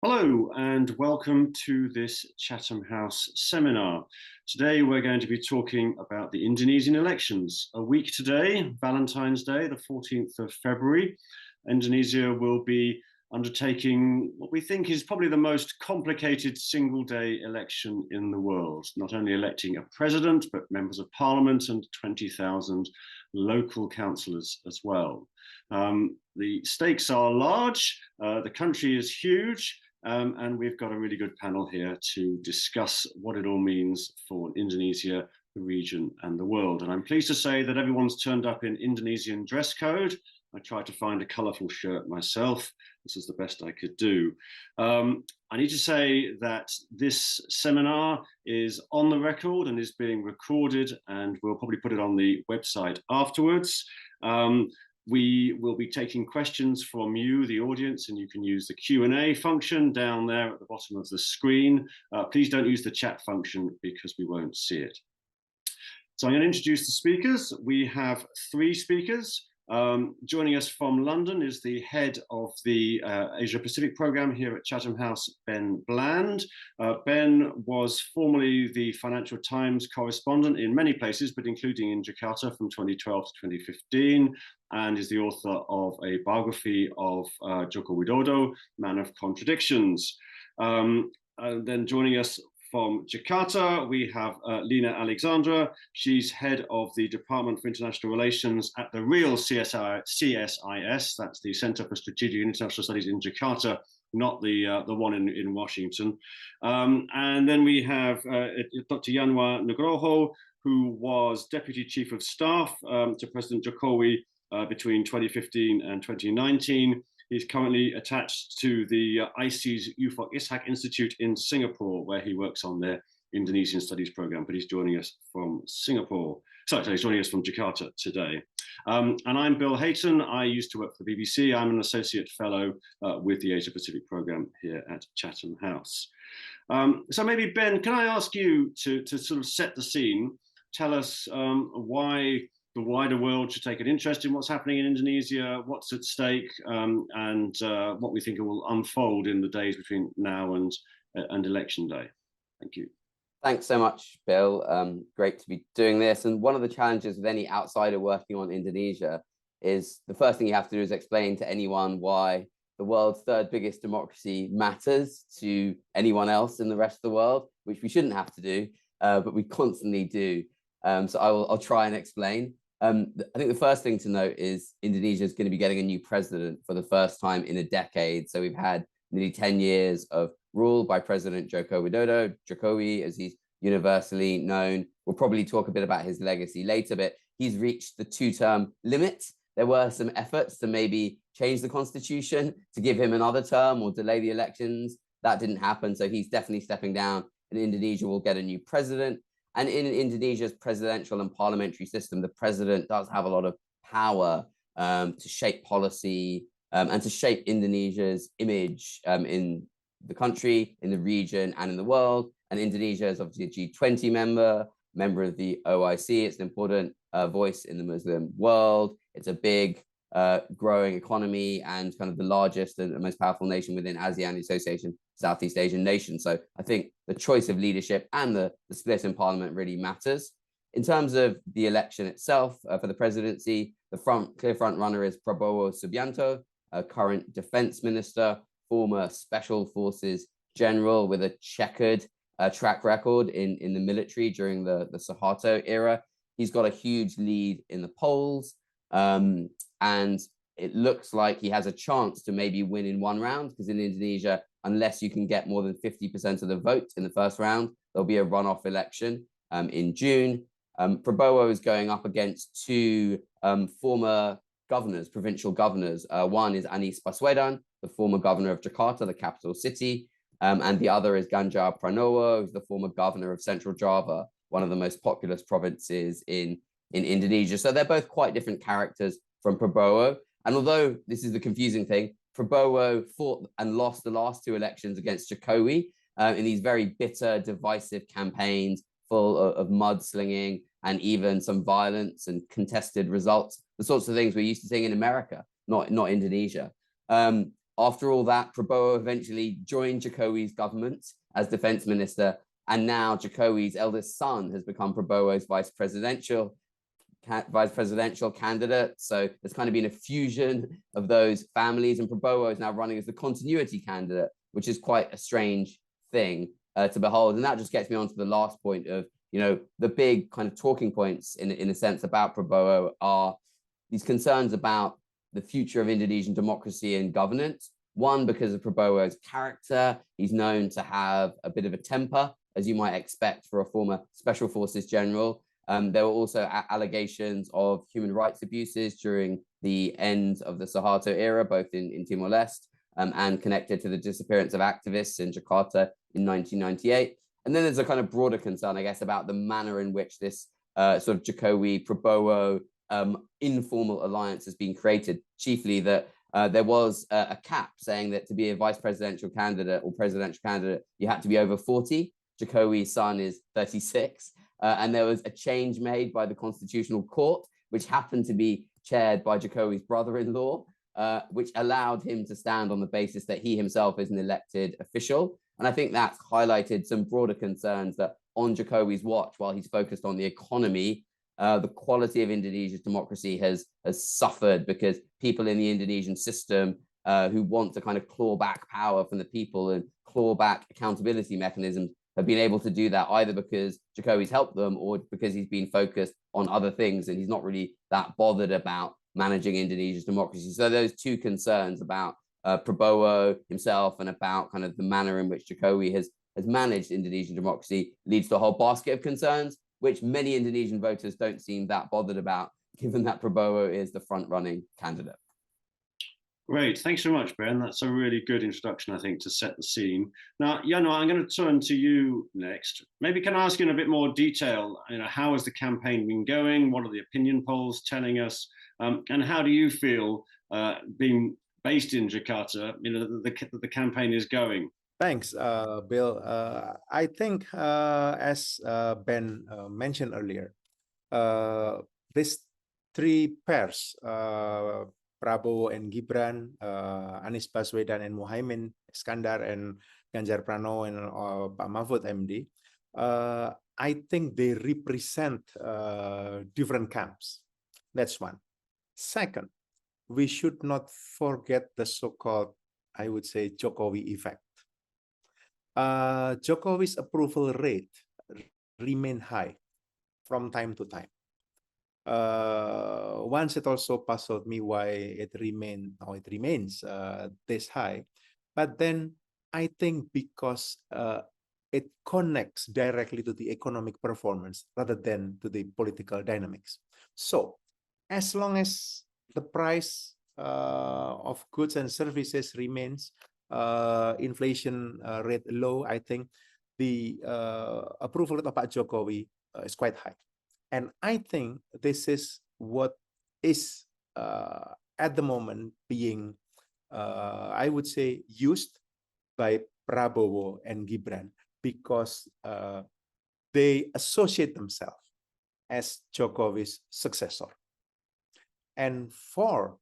Hello and welcome to this Chatham House seminar. Today we're going to be talking about the Indonesian elections. A week today, Valentine's Day, the 14th of February, Indonesia will be undertaking what we think is probably the most complicated single-day election in the world, not only electing a president, but members of parliament and 20,000 local councillors as well. The stakes are large, the country is huge, and we've got a really good panel here to discuss what it all means for Indonesia, the region, and the world. And I'm pleased to say that everyone's turned up in Indonesian dress code. I tried to find a colourful shirt myself. This is the best I could do. I need to say that this seminar is on the record and is being recorded, and we'll probably put it on the website afterwards. We will be taking questions from you, the audience, and you can use the Q&A function down there at the bottom of the screen. Please don't use the chat function because we won't see it. So I'm going to introduce the speakers. We have three speakers. Joining us from London is the head of the Asia Pacific program here at Chatham House, Ben Bland. Ben was formerly the Financial Times correspondent in many places, but including in Jakarta from 2012 to 2015, and is the author of a biography of Joko Widodo, Man of Contradictions. And then joining us from Jakarta, we have Lina Alexandra. She's head of the Department for International Relations at the real CSIS, that's the Center for Strategic and International Studies in Jakarta, not the one in Washington. And then we have Dr. Yanwa Nugroho, who was Deputy Chief of Staff to President Jokowi between 2015 and 2019. He's currently attached to the IC's Ufok Ishak Institute in Singapore, where he works on their Indonesian studies program, but he's joining us from Singapore. Sorry, he's joining us from Jakarta today. And I'm Bill Hayton. I used to work for the BBC. I'm an associate fellow with the Asia Pacific program here at Chatham House. So maybe, Ben, can I ask you to sort of set the scene? Tell us why the wider world should take an interest in what's happening in Indonesia, what's at stake, and what we think will unfold in the days between now and election day. Thank you. Thanks so much, Bill. Great to be doing this. And one of the challenges with any outsider working on Indonesia is the first thing you have to do is explain to anyone why the world's third biggest democracy matters to anyone else in the rest of the world, which we shouldn't have to do, but we constantly do. So I'll try and explain. I think the first thing to note is Indonesia is going to be getting a new president for the first time in a decade. So we've had nearly 10 years of rule by President Joko Widodo, Jokowi, as he's universally known. We'll probably talk a bit about his legacy later, but he's reached the two-term limit. There were some efforts to maybe change the constitution to give him another term or delay the elections. That didn't happen. So he's definitely stepping down, and Indonesia will get a new president. And in Indonesia's presidential and parliamentary system, the president does have a lot of power to shape policy and to shape Indonesia's image in the country, in the region, and in the world. And Indonesia is obviously a G20 member of the OIC. It's an important voice in the Muslim world. It's a big growing economy and kind of the largest and the most powerful nation within ASEAN, the Association Southeast Asian Nations. So I think the choice of leadership and the split in parliament really matters. In terms of the election itself for the presidency, the clear front runner is Prabowo Subianto, a current defense minister, former special forces general with a checkered track record in the military during the Suharto era. He's got a huge lead in the polls, and it looks like he has a chance to maybe win in one round, because in Indonesia, unless you can get more than 50% of the vote in the first round, there'll be a runoff election in June. Prabowo is going up against two former governors, provincial governors. One is Anies Baswedan, the former governor of Jakarta, the capital city, and the other is Ganjar Pranowo, who's the former governor of Central Java, one of the most populous provinces in Indonesia. So they're both quite different characters from Prabowo. And although this is the confusing thing, Prabowo fought and lost the last two elections against Jokowi in these very bitter, divisive campaigns full of mudslinging and even some violence and contested results, the sorts of things we're used to seeing in America, not Indonesia. After all that, Prabowo eventually joined Jokowi's government as defense minister, and now Jokowi's eldest son has become Prabowo's vice presidential candidate. So there's kind of been a fusion of those families, and Prabowo is now running as the continuity candidate, which is quite a strange thing to behold. And that just gets me on to the last point of, the big kind of talking points in a sense about Prabowo are these concerns about the future of Indonesian democracy and governance. One, because of Prabowo's character. He's known to have a bit of a temper, as you might expect for a former Special Forces general. There were also allegations of human rights abuses during the end of the Suharto era, both in Timor-Leste and connected to the disappearance of activists in Jakarta in 1998. And then there's a kind of broader concern, I guess, about the manner in which this sort of Jokowi-Prabowo informal alliance has been created, chiefly that there was a cap saying that to be a vice presidential candidate or presidential candidate, you had to be over 40. Jokowi's son is 36. And there was a change made by the Constitutional Court, which happened to be chaired by Jokowi's brother-in-law, which allowed him to stand on the basis that he himself is an elected official. And I think that's highlighted some broader concerns that on Jokowi's watch, while he's focused on the economy, the quality of Indonesia's democracy has suffered because people in the Indonesian system who want to kind of claw back power from the people and claw back accountability mechanisms have been able to do that either because Jokowi's helped them or because he's been focused on other things and he's not really that bothered about managing Indonesia's democracy. So those two concerns about Prabowo himself and about kind of the manner in which Jokowi has managed Indonesian democracy leads to a whole basket of concerns, which many Indonesian voters don't seem that bothered about, given that Prabowo is the front-running candidate. Great, thanks so much, Ben. That's a really good introduction, I think, to set the scene. Now, Jano, I'm going to turn to you next. Maybe can I ask you in a bit more detail, how has the campaign been going? What are the opinion polls telling us? And how do you feel being based in Jakarta, the campaign is going? Thanks, Bill. I think, as Ben mentioned earlier, these three pairs, Prabowo and Gibran, Anies Baswedan and Muhaimin Iskandar, and Ganjar Pranowo and Pak Mahfud MD, I think they represent different camps. That's one. Second, we should not forget the so-called, I would say, Jokowi effect. Jokowi's approval rate remain high from time to time. Once it also puzzled me why it remains this high, but then I think because it connects directly to the economic performance rather than to the political dynamics. So as long as the price of goods and services remains inflation rate low, I think the approval rate of Pak Jokowi is quite high. And I think this is what is at the moment being, I would say, used by Prabowo and Gibran because they associate themselves as Jokowi's successor. And for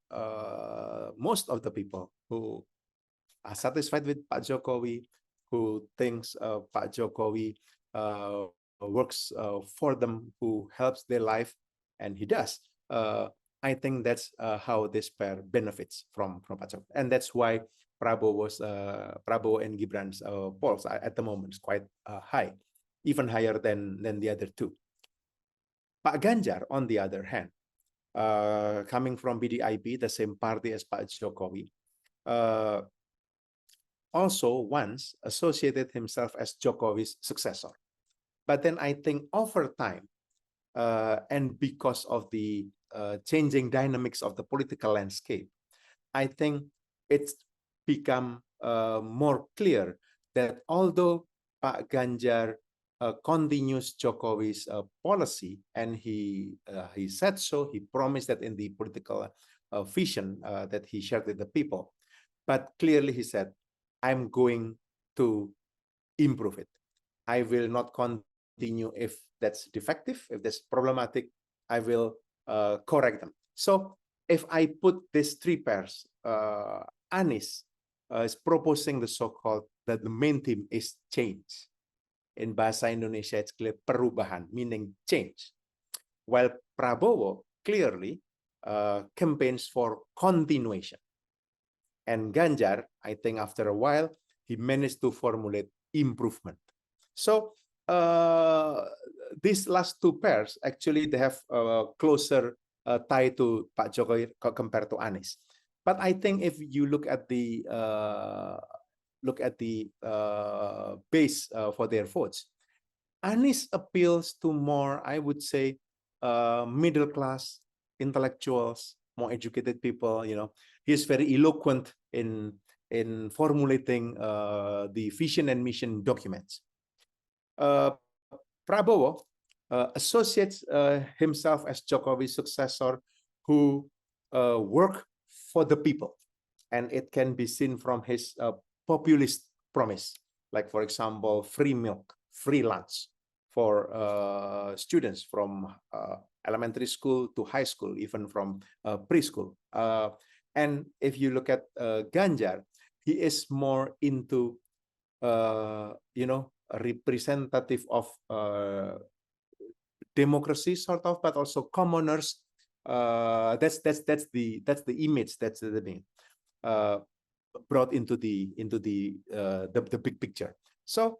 most of the people who are satisfied with Pak Jokowi, who thinks Pak Jokowi works for them, who helps their life, and he does. I think that's how this pair benefits from Pak Jokowi, and that's why Prabowo and Gibran's polls at the moment is quite high, even higher than the other two. Pak Ganjar, on the other hand, coming from BDIP, the same party as Pak Jokowi, also once associated himself as Jokowi's successor. But then I think over time, and because of the changing dynamics of the political landscape, I think it's become more clear that although Pak Ganjar continues Jokowi's policy, and he said so, he promised that in the political vision that he shared with the people, but clearly he said, I'm going to improve it. I will not continue if that's defective, if that's problematic, I will correct them. So if I put these three pairs, Anies, is proposing the so-called that the main theme is change. In bahasa Indonesia, it's clear perubahan, meaning change. While Prabowo clearly campaigns for continuation. And Ganjar, I think after a while, he managed to formulate improvement. So these last two pairs, actually, they have a closer tie to Pak Jokowi compared to Anies. But I think if you look at the base for their votes, Anies appeals to more, I would say, middle class intellectuals, more educated people. You know, he's very eloquent in formulating the vision and mission documents. Prabowo associates himself as Jokowi's successor, who work for the people, and it can be seen from his populist promise, like for example, free milk, free lunch for students from elementary school to high school, even from preschool. And if you look at Ganjar, he is more into, you know, a representative of democracy, sort of, but also commoners. That's the image that's the thing brought into the big picture. So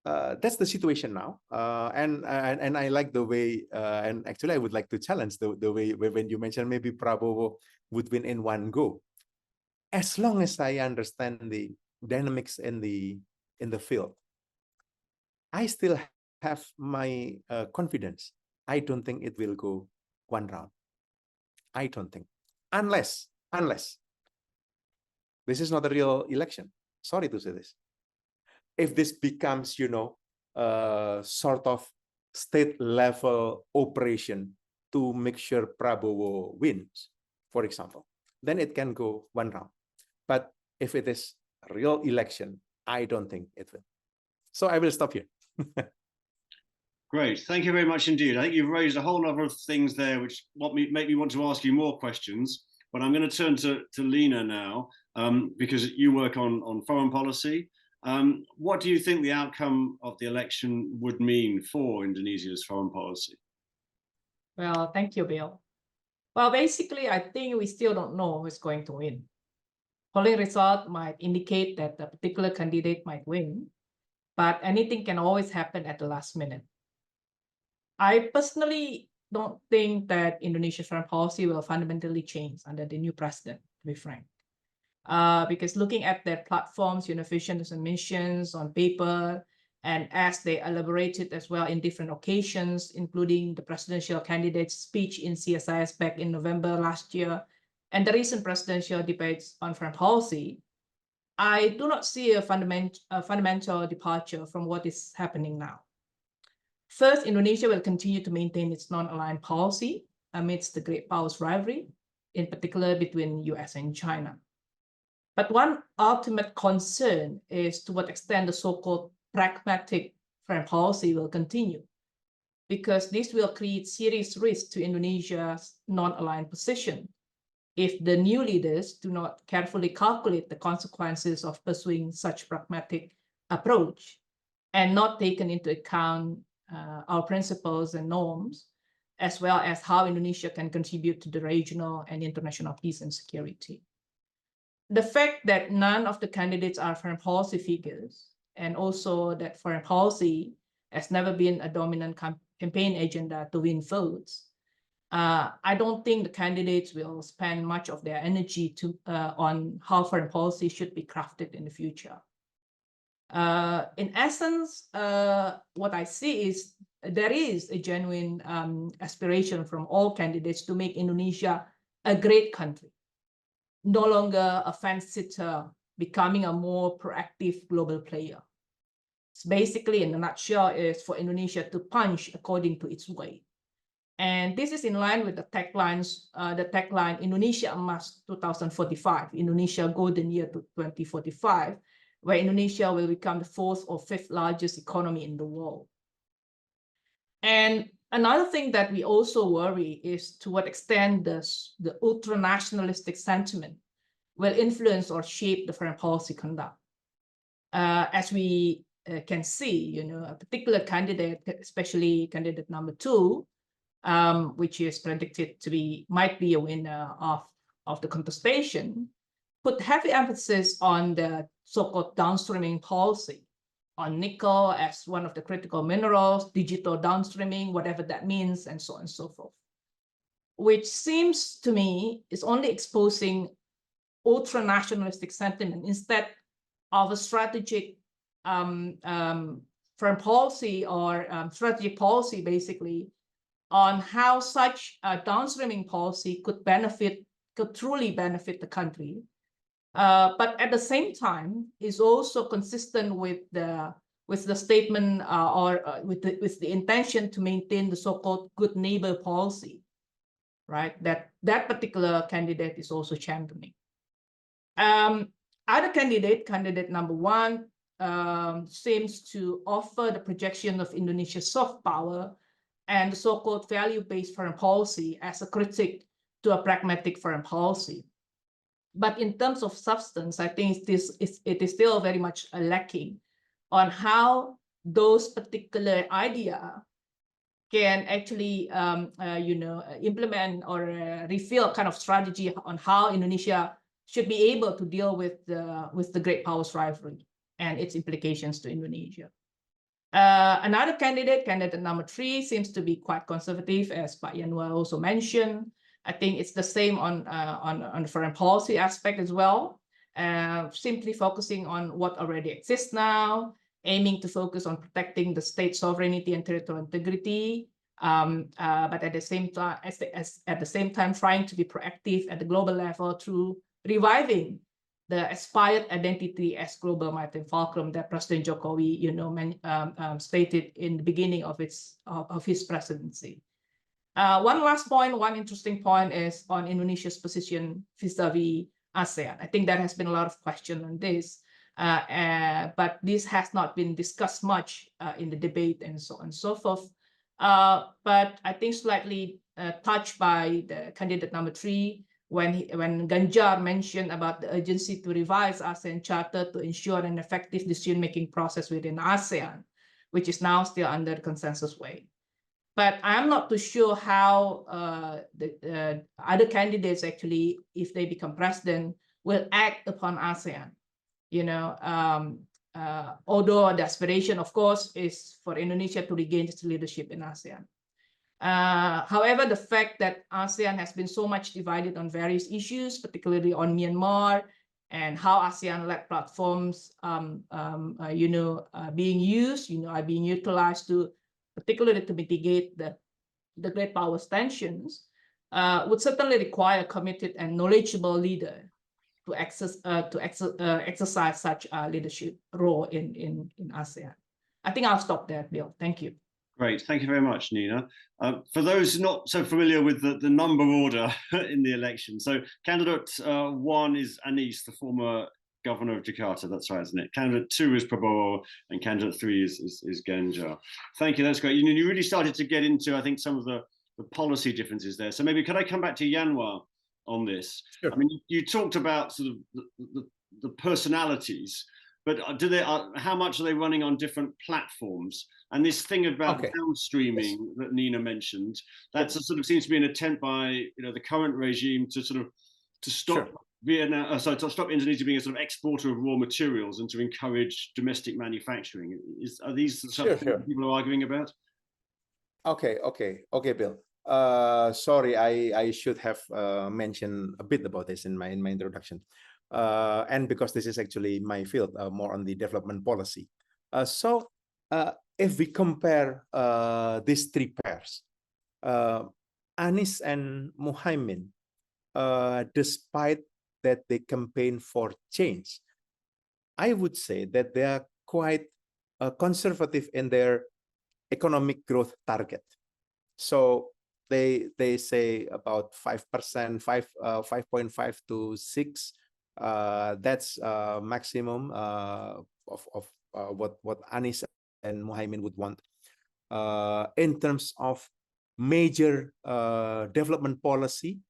that's the situation now, and I like the way, and actually I would like to challenge the way when you mentioned maybe Prabowo would win in one go. As long as I understand the dynamics in the field, I still have my confidence. I don't think it will go one round. I don't think, unless this is not a real election. Sorry to say this. If this becomes, you know, sort of state level operation to make sure Prabowo wins, for example, then it can go one round. But if it is a real election, I don't think it will. So I will stop here. Great, thank you very much indeed. I think you've raised a whole number of things there which make me want to ask you more questions. But I'm going to turn to Lena now, because you work on foreign policy. What do you think the outcome of the election would mean for Indonesia's foreign policy? Well, thank you, Bill. Well, basically, I think we still don't know who's going to win. Polling result might indicate that a particular candidate might win, but anything can always happen at the last minute. I personally don't think that Indonesia's foreign policy will fundamentally change under the new president, to be frank. Because looking at their platforms, visions and missions on paper, and as they elaborated as well in different occasions, including the presidential candidate's speech in CSIS back in November last year, and the recent presidential debates on foreign policy, I do not see a fundamental departure from what is happening now. First, Indonesia will continue to maintain its non-aligned policy amidst the great powers rivalry, in particular between US and China. But one ultimate concern is to what extent the so-called pragmatic foreign policy will continue, because this will create serious risk to Indonesia's non-aligned position if the new leaders do not carefully calculate the consequences of pursuing such pragmatic approach and not taken into account our principles and norms, as well as how Indonesia can contribute to the regional and international peace and security. The fact that none of the candidates are foreign policy figures, and also that foreign policy has never been a dominant campaign agenda to win votes, I don't think the candidates will spend much of their energy on how foreign policy should be crafted in the future. In essence, what I see is there is a genuine aspiration from all candidates to make Indonesia a great country, no longer a fence-sitter, becoming a more proactive global player. It's basically, in a nutshell, is for Indonesia to punch according to its way. And this is in line with the tagline Indonesia Emas 2045, Indonesia Golden Year to 2045, where Indonesia will become the fourth or fifth largest economy in the world. And another thing that we also worry is to what extent the ultra-nationalistic sentiment will influence or shape the foreign policy conduct. As we can see, a particular candidate, especially candidate number 2, which is predicted to might be a winner of the contestation, put heavy emphasis on the so-called downstreaming policy, on nickel as one of the critical minerals, digital downstreaming, whatever that means, and so on and so forth, which seems to me is only exposing ultra-nationalistic sentiment instead of a strategic foreign policy or strategic policy, basically, on how such a downstreaming policy could truly benefit the country. But at the same time, is also consistent with the statement with the intention to maintain the so-called good neighbor policy, right? That particular candidate is also championing. Other candidate number 1, seems to offer the projection of Indonesia's soft power and the so-called value-based foreign policy as a critique to a pragmatic foreign policy. But in terms of substance, I think it is still very much lacking on how those particular ideas can actually, implement or reveal kind of strategy on how Indonesia should be able to deal with the great powers rivalry and its implications to Indonesia. Another candidate number 3, seems to be quite conservative, as Pak Yanwar also mentioned. I think it's the same on the foreign policy aspect as well, simply focusing on what already exists now, aiming to focus on protecting the state sovereignty and territorial integrity, but at the same time, trying to be proactive at the global level through reviving the aspired identity as global maritime fulcrum that President Jokowi, stated in the beginning of his presidency. One last point, one interesting point is on Indonesia's position vis-a-vis ASEAN. I think there has been a lot of question on this, but this has not been discussed much in the debate and so on and so forth. But I think slightly touched by the candidate number 3, when Ganjar mentioned about the urgency to revise ASEAN Charter to ensure an effective decision-making process within ASEAN, which is now still under the consensus way. But I'm not too sure how the other candidates actually, if they become president, will act upon ASEAN. Although the aspiration, of course, is for Indonesia to regain its leadership in ASEAN. However, the fact that ASEAN has been so much divided on various issues, particularly on Myanmar, and how ASEAN-led platforms, being used, are being utilized to, particularly to mitigate the great powers tensions, would certainly require a committed and knowledgeable leader to exercise such a leadership role in ASEAN. I think I'll stop there, Bill. Thank you. Great, thank you very much, Nina. For those not so familiar with the number order in the election, so candidate 1 is Anies, the former governor of Jakarta. That's right, isn't it? Candidate 2 is Prabowo, and candidate 3 is Ganjar. Thank you, that's great. You really started to get into, I think, some of the policy differences there. So maybe could I come back to Yanwar on this? Sure. I mean, you talked about sort of the personalities, but how much are they running on different platforms? And this thing about downstreaming that Nina mentioned, that sort of seems to be an attempt by the current regime to sort of stop Vietnam, to stop Indonesia being a sort of exporter of raw materials and to encourage domestic manufacturing. Are these the sort of things people are arguing about? Okay, Bill. Sorry, I should have mentioned a bit about this in my introduction. And because this is actually my field, more on the development policy. So if we compare these 3 pairs, Anies and Muhaimin, despite that they campaign for change, I would say that they are quite conservative in their economic growth target. So they say about 5%, 5.5 to 6. That's maximum of what Anies and Muhaimin would want in terms of major development policy.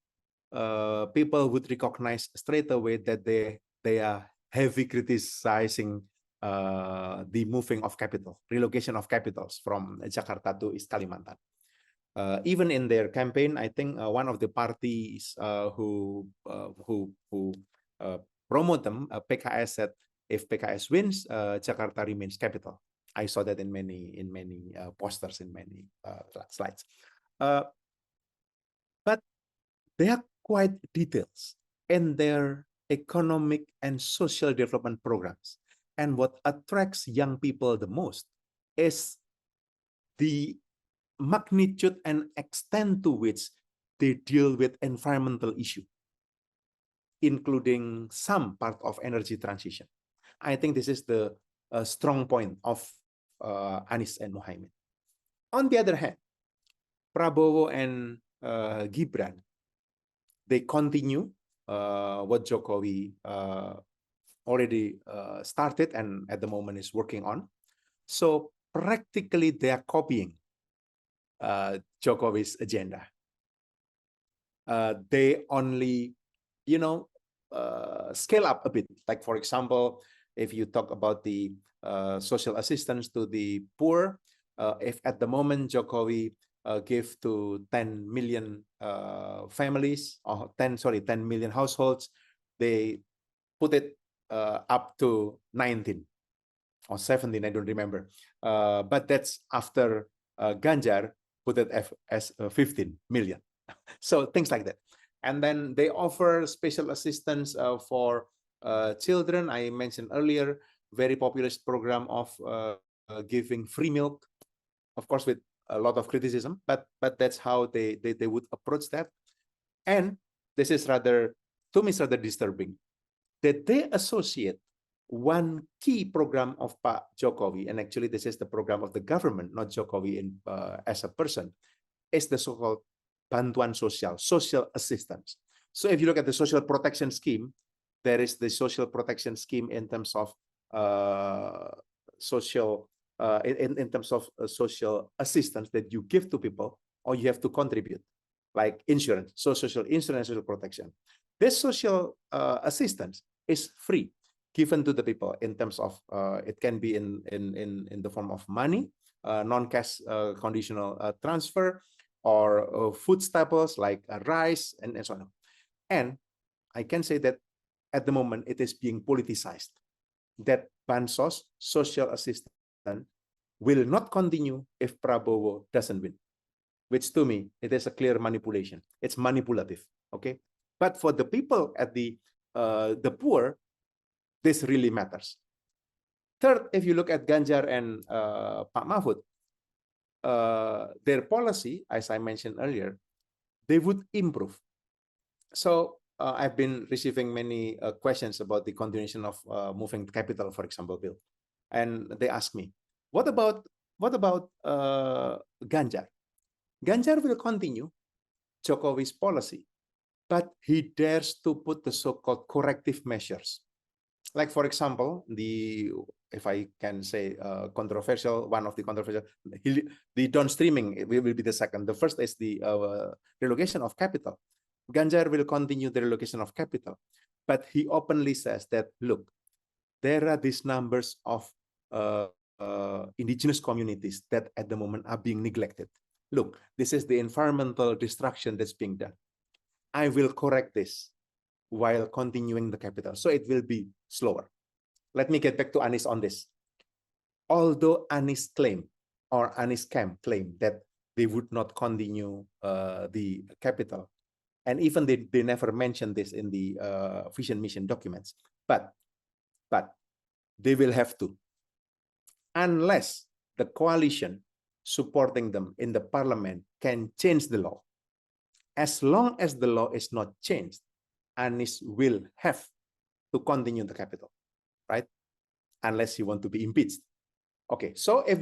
people would recognize straight away that they are heavy criticizing the moving of capital, relocation of capitals from Jakarta to East Kalimantan. Even in their campaign, I think one of the parties who promote them, PKS said, if PKS wins, Jakarta remains capital. I saw that in many posters, in many slides. But they are quite details in their economic and social development programs. And what attracts young people the most is the magnitude and extent to which they deal with environmental issue, including some part of energy transition. I think this is the strong point of Anies and Mohaimin. On the other hand, Prabowo and Gibran, they continue what Jokowi already started and at the moment is working on. So practically they are copying Jokowi's agenda. They only, scale up a bit. Like, for example, if you talk about the social assistance to the poor, if at the moment Jokowi give to 10 million families, or 10 million households, they put it up to 19 or 17, I don't remember. But that's after Ganjar put it as 15 million. So things like that. And then they offer special assistance for children. I mentioned earlier, very populist program of giving free milk, of course, with a lot of criticism, but that's how they would approach that. And this is rather, to me, rather disturbing, that they associate one key program of Pak Jokowi, and actually this is the program of the government, not Jokowi as a person, is the so-called bantuan sosial, social assistance. So if you look at the social protection scheme, there is the social protection scheme in terms of social assistance that you give to people or you have to contribute, like insurance, so social insurance, social protection. This social assistance is free, given to the people in terms of it can be in the form of money, non-cash conditional transfer, or food staples like rice and so on. And I can say that at the moment it is being politicized, that bansos, social assistance, will not continue if Prabowo doesn't win, which to me, it is a clear manipulation. It's manipulative, okay? But for the people at the poor, this really matters. Third, if you look at Ganjar and Pak Mahfud, their policy, as I mentioned earlier, they would improve. So I've been receiving many questions about the continuation of moving capital, for example, Bill. And they ask me, what about Ganjar? Ganjar will continue Jokowi's policy, but he dares to put the so-called corrective measures. Like, for example, if I can say controversial, one of the controversial, the downstreaming will be the second. The first is the relocation of capital. Ganjar will continue the relocation of capital, but he openly says that, look, there are these numbers of indigenous communities that at the moment are being neglected. Look, this is the environmental destruction that's being done. I will correct this while continuing the capital. So it will be slower. Let me get back to Anies on this. Although Anies claim, or Anies camp claim that they would not continue the capital, and even they never mentioned this in the vision mission documents, but they will have to, unless the coalition supporting them in the parliament can change the law. As long as the law is not changed, Anies will have to continue the capital, right? Unless you want to be impeached. Okay, so if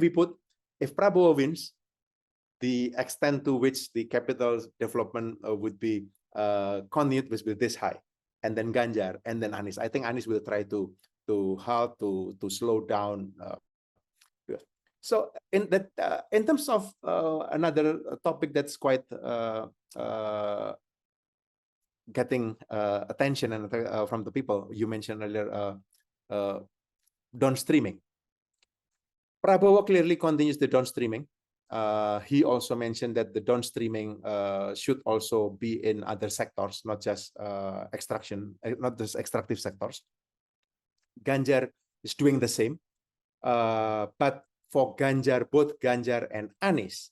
Prabowo wins, the extent to which the capital development would be continued will be this high, and then Ganjar, and then Anies. I think Anies will try to slow down. So in terms of another topic that's quite getting attention and from the people. You mentioned earlier downstreaming. Prabowo clearly continues the downstreaming. He also mentioned that the downstreaming should also be in other sectors, not just not just extractive sectors. Ganjar is doing the same. But for Ganjar, both Ganjar and Anies,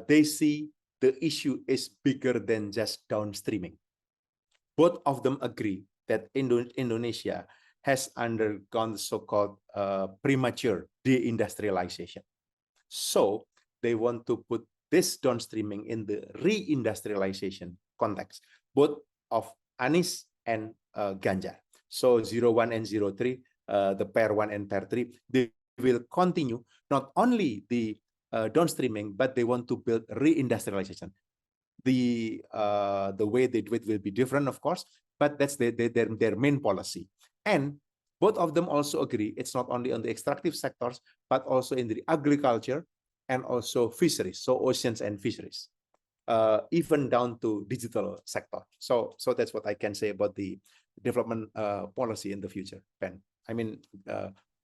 they see the issue is bigger than just downstreaming. Both of them agree that Indonesia has undergone the so-called premature deindustrialization. So they want to put this downstreaming in the reindustrialization context, both of Anies and Ganjar. So 01 and 03, the pair 1 and pair 3, they will continue not only the downstreaming, but they want to build reindustrialization. The way they do it will be different, of course, but that's their main policy. And both of them also agree it's not only on the extractive sectors, but also in the agriculture and also fisheries, so oceans and fisheries, even down to digital sector. So that's what I can say about the development policy in the future, Ben. I mean,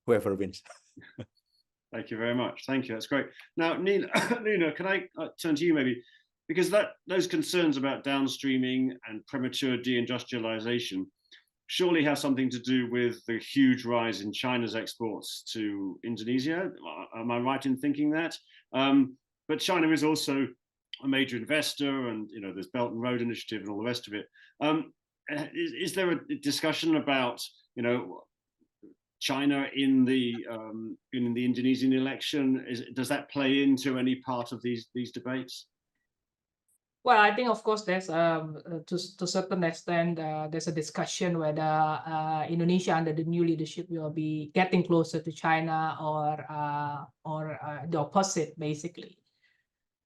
whoever wins. Thank you very much. Thank you. That's great. Now, Nina, can I turn to you maybe? Because those concerns about downstreaming and premature deindustrialization surely have something to do with the huge rise in China's exports to Indonesia. Am I right in thinking that? But China is also a major investor, and there's Belt and Road Initiative and all the rest of it. Is there a discussion about China in the Indonesian election? Does that play into any part of these debates? Well, I think, of course, there's to a certain extent, there's a discussion whether Indonesia under the new leadership will be getting closer to China or the opposite, basically.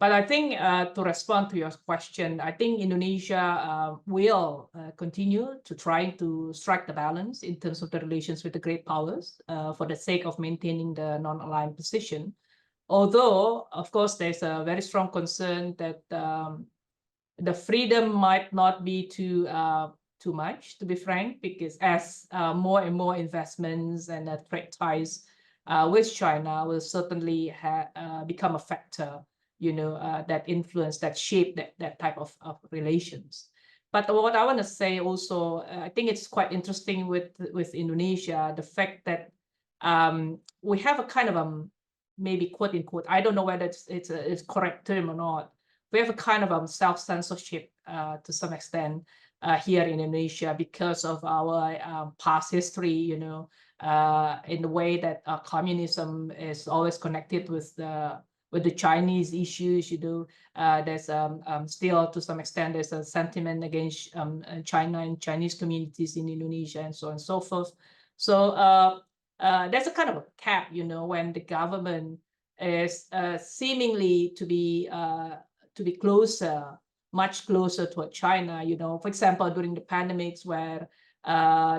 But I think to respond to your question, I think Indonesia will continue to try to strike the balance in terms of the relations with the great powers for the sake of maintaining the non-aligned position. Although, of course, there's a very strong concern that the freedom might not be too much, to be frank, because as more and more investments and trade ties with China will certainly become a factor, that influence, that shape that type of relations. But what I want to say also, I think it's quite interesting with Indonesia, the fact that we have a kind of maybe quote unquote, I don't know whether it's a correct term or not. We have a kind of self-censorship to some extent here in Indonesia because of our past history, in the way that communism is always connected with the Chinese issues. There's still to some extent there's a sentiment against China and Chinese communities in Indonesia and so on and so forth. So there's a kind of a cap, when the government is seemingly to be closer, much closer to China, for example, during the pandemics where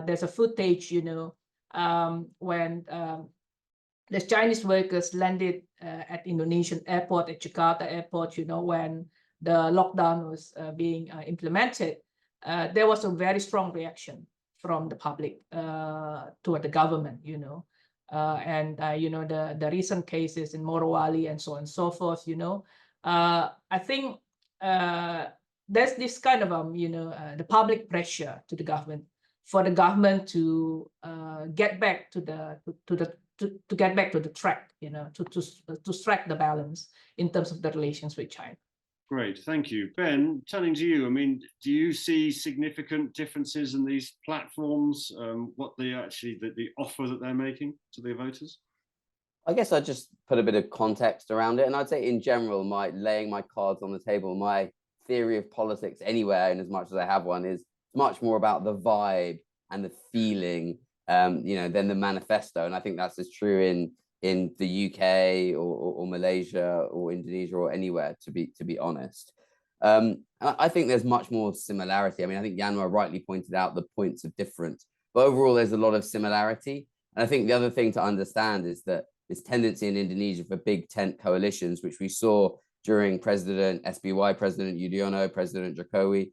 there's a footage, when the Chinese workers landed at Indonesian airport, at Jakarta airport, when the lockdown was being implemented, there was a very strong reaction from the public toward the government, and the recent cases in Morowali and so on and so forth, I think there's this kind of the public pressure to the government for the government to get back to the track, to strike the balance in terms of the relations with China. Great, thank you. Ben, turning to you, I mean, do you see significant differences in these platforms, what they actually, the offer that they're making to their voters? I guess I'd just put a bit of context around it. And I'd say in general, laying my cards on the table, my theory of politics anywhere, and as much as I have one, is much more about the vibe and the feeling, than the manifesto. And I think that's as true in the UK or Malaysia or Indonesia or anywhere, to be honest. And I think there's much more similarity. I mean, I think Yanwa rightly pointed out the points of difference, but overall there's a lot of similarity. And I think the other thing to understand is that this tendency in Indonesia for big tent coalitions, which we saw during President SBY, President Yudhoyono, President Jokowi,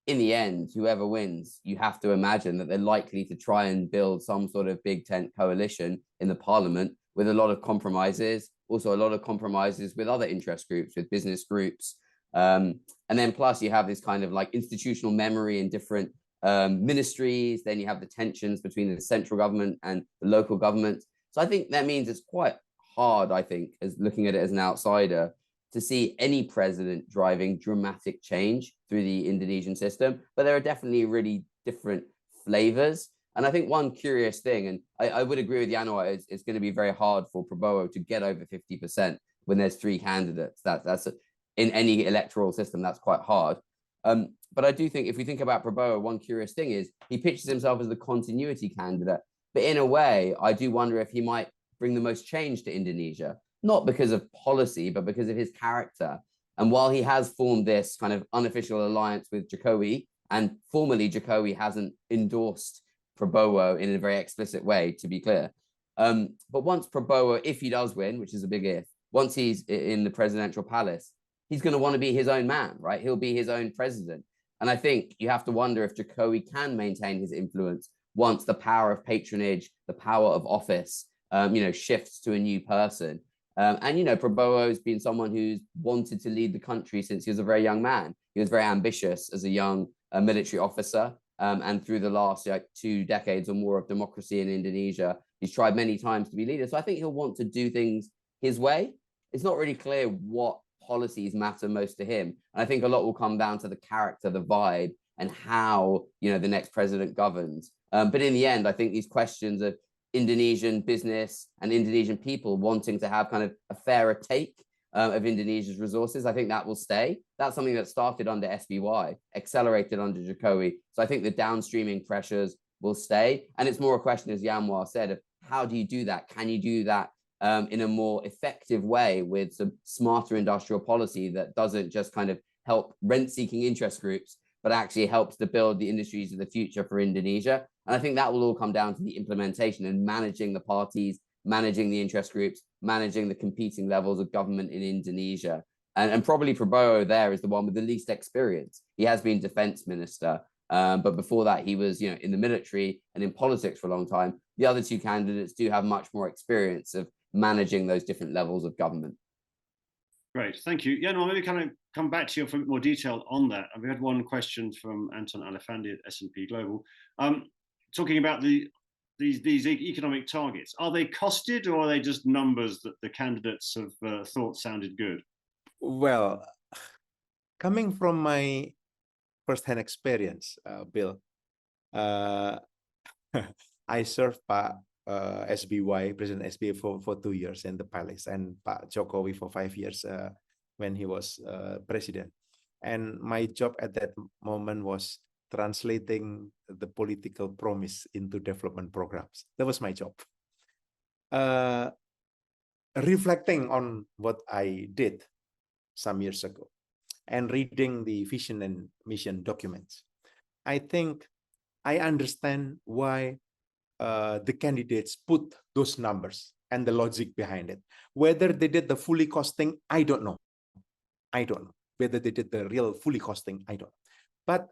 in the end, whoever wins, you have to imagine that they're likely to try and build some sort of big tent coalition in the parliament with a lot of compromises, also a lot of compromises with other interest groups, with business groups. And then plus you have this kind of like institutional memory in different ministries. Then you have the tensions between the central government and the local government. So I think that means it's quite hard, I think, as looking at it as an outsider, to see any president driving dramatic change through the Indonesian system. But there are definitely really different flavors. And I think one curious thing, and I would agree with Yanwar, it's going to be very hard for Prabowo to get over 50% when there's 3 candidates. That's in any electoral system, that's quite hard. But I do think if we think about Prabowo, one curious thing is he pitches himself as the continuity candidate. But in a way, I do wonder if he might bring the most change to Indonesia, not because of policy, but because of his character. And while he has formed this kind of unofficial alliance with Jokowi, and formally Jokowi hasn't endorsed Prabowo in a very explicit way, to be clear. But once Prabowo, if he does win, which is a big if, once he's in the presidential palace, he's going to want to be his own man, right? He'll be his own president. And I think you have to wonder if Jokowi can maintain his influence once the power of patronage, the power of office, shifts to a new person. Prabowo has been someone who's wanted to lead the country since he was a very young man. He was very ambitious as a young military officer. And through the last 2 decades or more of democracy in Indonesia, he's tried many times to be leader. So I think he'll want to do things his way. It's not really clear what policies matter most to him. And I think a lot will come down to the character, the vibe, and how, the next president governs. But in the end, I think these questions of Indonesian business and Indonesian people wanting to have kind of a fairer take of Indonesia's resources, I think that will stay. That's something that started under SBY, accelerated under Jokowi. So I think the downstreaming pressures will stay. And it's more a question, as Yanwar said, of how do you do that? Can you do that in a more effective way with some smarter industrial policy that doesn't just kind of help rent-seeking interest groups, but actually helps to build the industries of the future for Indonesia? And I think that will all come down to the implementation and managing the parties, managing the interest groups, managing the competing levels of government in Indonesia. And probably Prabowo there is the one with the least experience. He has been defense minister, but before that he was in the military and in politics for a long time. The other 2 candidates do have much more experience of managing those different levels of government. Great, thank you. Yeah, no, maybe kind of come back to you for more detail on that. And we had one question from Anton Alefandi at S&P Global, talking about these economic targets. Are they costed, or are they just numbers that the candidates have thought sounded good? Well, coming from my first-hand experience, Bill, I served SBY, President SBY for 2 years in the palace, and Pak Jokowi for 5 years when he was president. And my job at that moment was translating the political promise into development programs. That was my job. Reflecting on what I did some years ago and reading the vision and mission documents, I think I understand why the candidates put those numbers and the logic behind it. Whether they did the fully costing, I don't know. Whether they did the real fully costing, I don't know. But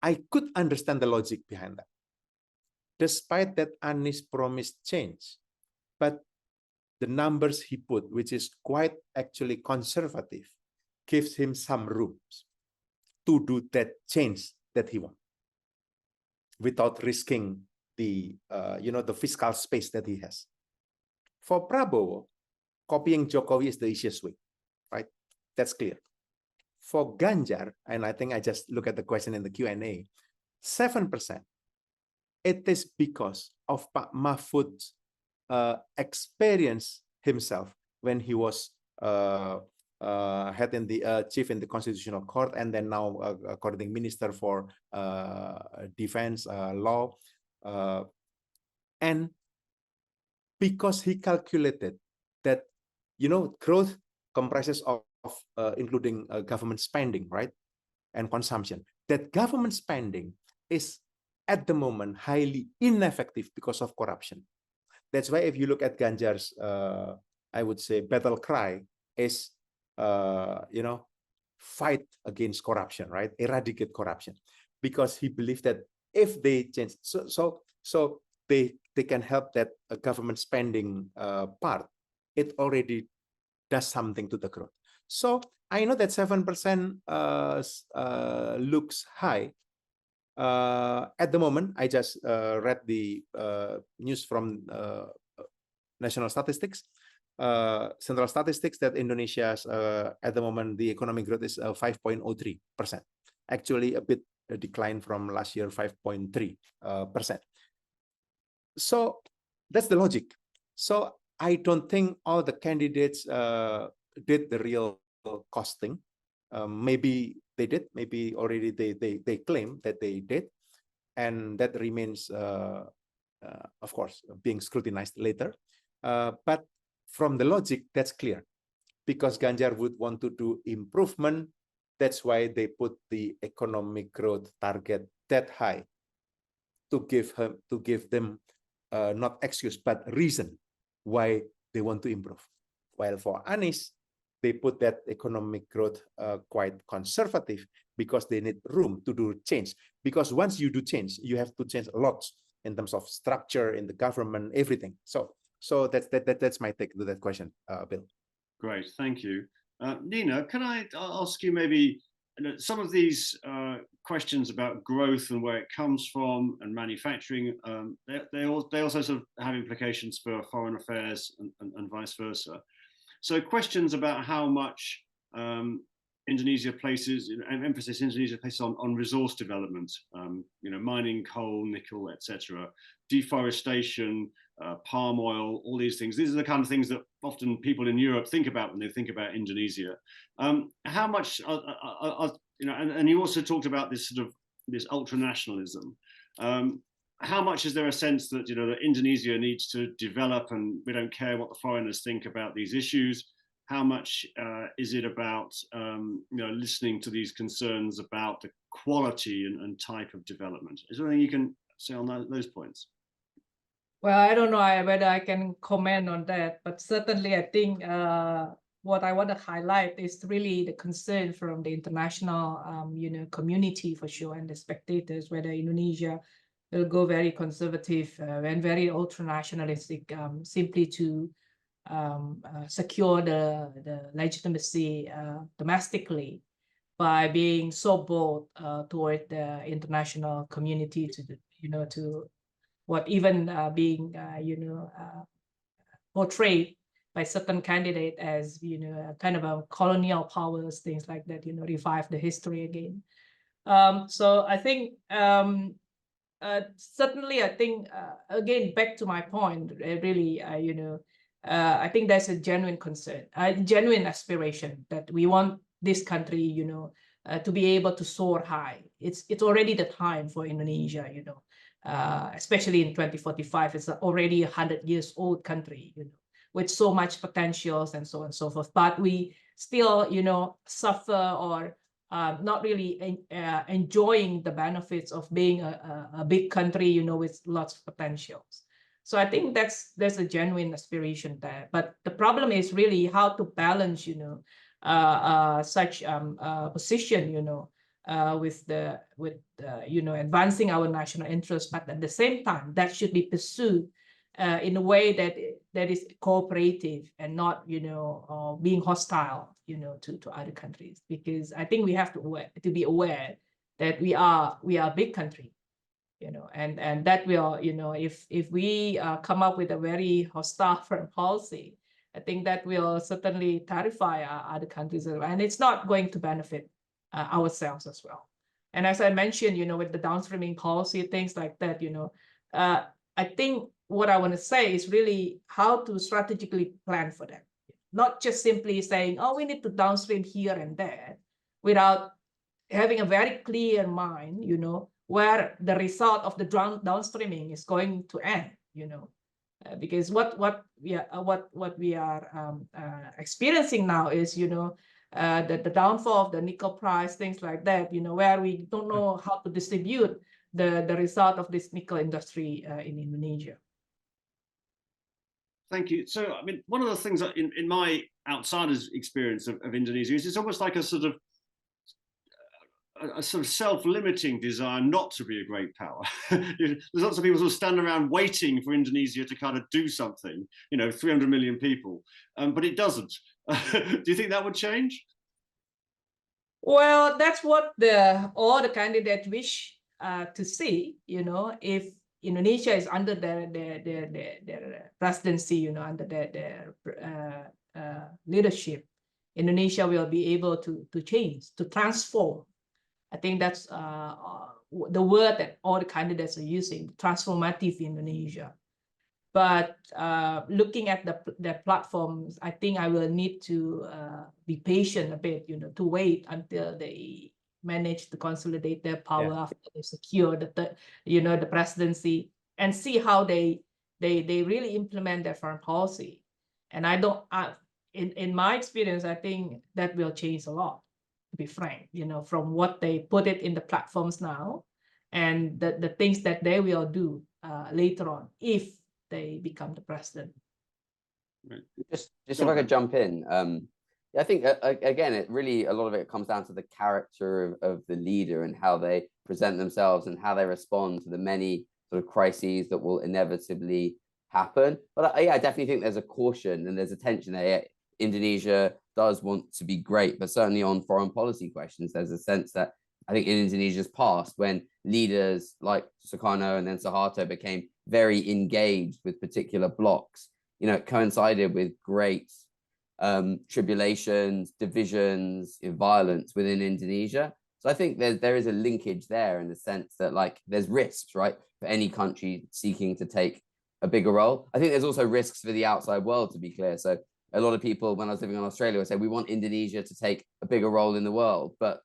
I could understand the logic behind that. Despite that, Anies promised change, but the numbers he put, which is quite actually conservative, gives him some room to do that change that he wants without risking the the fiscal space that he has. For Prabowo, copying Jokowi is the easiest way, right? That's clear. For Ganjar, and I think I just look at the question in the Q&A, 7%. It is because of Pak Mahfud's experience himself when he was head in the chief in the Constitutional Court, and then now according Minister for Defense Law, and because he calculated that growth comprises of including government spending, right, and consumption. That government spending is at the moment highly ineffective because of corruption. That's why if you look at Ganjar's, I would say, battle cry is, fight against corruption, right? Eradicate corruption. because he believed that if they change, so they can help that government spending part. It already does something to the growth. So I know that 7% looks high. At the moment, I just read the news from national statistics, central statistics, that Indonesia's at the moment the economic growth is 5.03%. Actually, a bit a decline from last year, 5.3%. So that's the logic. So I don't think all the candidates did the real costing. Maybe they did. Maybe already they claim that they did, and that remains, of course, being scrutinized later. But from the logic, that's clear, because Ganjar would want to do improvement. That's why they put the economic growth target that high, to give them not excuse but reason why they want to improve. While for Anies, they put that economic growth quite conservative, because they need room to do change. Because once you do change, you have to change a lot in terms of structure in the government, everything. So that's my take to that question, Bill. Great, thank you. Nina, can I ask you maybe some of these questions about growth and where it comes from and manufacturing, they also sort of have implications for foreign affairs and vice versa. So questions about how much Indonesia places, and emphasis Indonesia places on resource development, mining coal, nickel, etc., deforestation, palm oil, all these things. These are the kind of things that often people in Europe think about when they think about Indonesia. How much, and you also talked about this sort of ultranationalism. How much is there a sense that that Indonesia needs to develop, and we don't care what the foreigners think about these issues? How much is it about listening to these concerns about the quality and type of development? Is there anything you can say on those points? Well, I don't know whether I can comment on that, but certainly I think what I want to highlight is really the concern from the international community for sure, and the spectators, whether Indonesia will go very conservative and very ultra-nationalistic simply to secure the legitimacy domestically by being so bold toward the international community to what even being portrayed by certain candidate as kind of a colonial powers, things like that, revive the history again. So I think certainly I think again, back to my point, really I think there's a genuine concern, a genuine aspiration that we want this country to be able to soar high. It's already the time for Indonesia, especially in 2045. It's already 100 years old country, with so much potentials and so on and so forth. But we still, suffer or not really enjoying the benefits of being a big country, with lots of potentials. So I think there's a genuine aspiration there. But the problem is really how to balance, such position, with advancing our national interest, but at the same time that should be pursued in a way that is cooperative and not being hostile to other countries, because I think we have to be aware that we are a big country, and that will if we come up with a very hostile foreign policy, I think that will certainly terrify other countries, and it's not going to benefit ourselves as well. And as I mentioned, with the downstreaming policy, things like that, I think what I want to say is really how to strategically plan for that, not just simply saying, oh, we need to downstream here and there, without having a very clear mind, where the result of the downstreaming is going to end, because what we are experiencing now is, the downfall of the nickel price, things like that, where we don't know how to distribute the result of this nickel industry in Indonesia. Thank you. So, I mean, one of the things that in my outsider's experience of Indonesia is it's almost like a sort of a sort of self-limiting desire not to be a great power. There's lots of people sort of stand around waiting for Indonesia to kind of do something, 300 million people, but it doesn't. Do you think that would change? Well, that's what all the candidates wish to see, if Indonesia is under their presidency, under their leadership, Indonesia will be able to change, to transform. I think that's the word that all the candidates are using, transformative Indonesia. But looking at the platforms, I think I will need to be patient a bit, to wait until they manage to consolidate their power after they secure the presidency, and see how they really implement their foreign policy. And in my experience, I think that will change a lot, to be frank, from what they put it in the platforms now, and the things that they will do later on if they become the president. Just if I could jump in, I think again, a lot of it comes down to the character of the leader and how they present themselves and how they respond to the many sort of crises that will inevitably happen. But I definitely think there's a caution and there's a tension there. Indonesia does want to be great, but certainly on foreign policy questions, there's a sense that I think in Indonesia's past, when leaders like Sukarno and then Suharto became very engaged with particular blocs, it coincided with great tribulations, divisions, violence within Indonesia. So I think there is a linkage there in the sense that there's risks, right, for any country seeking to take a bigger role. I think there's also risks for the outside world, to be clear. So a lot of people, when I was living in Australia, would say we want Indonesia to take a bigger role in the world, but